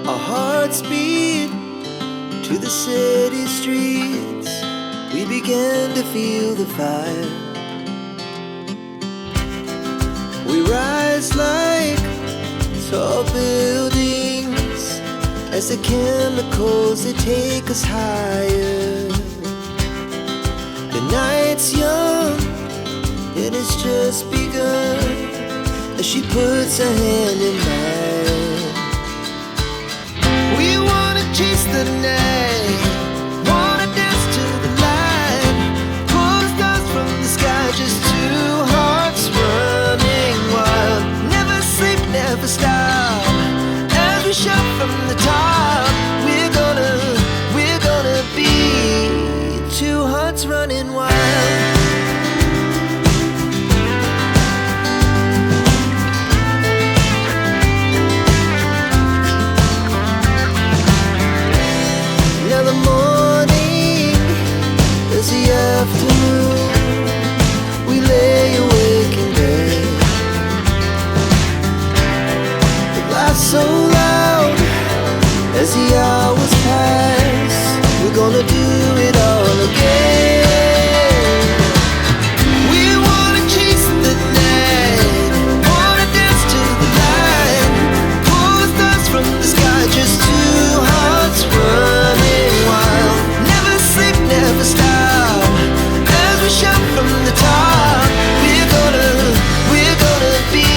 Our hearts beat to the city streets. We began to feel the fire. We rise like tall buildings as the chemicals, they take us higher. The night's young, it has just begun, as she puts her hand in mine. We wanna chase the night, wanna dance to the light, pull the stars from the sky, just two hearts running wild. Never sleep, never stop, as we shout from the top. We're gonna be two hearts running wild. Now the morning is the afternoon. We lay awake in bed. The laughs so loud as the hours pass. We're gonna do it all again. We wanna chase the night, wanna dance to the light, pull the stars from the sky, just two hearts running wild. Never sleep, never stop, as we shout from the top. We're gonna be, we're gonna be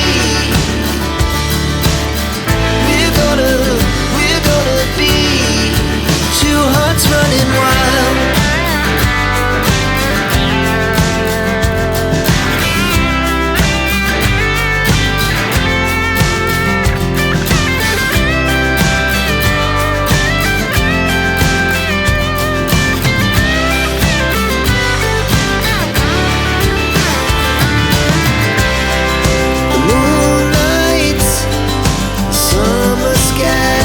two hearts running wild. The moonlight, summer sky,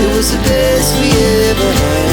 it was the best we ever had.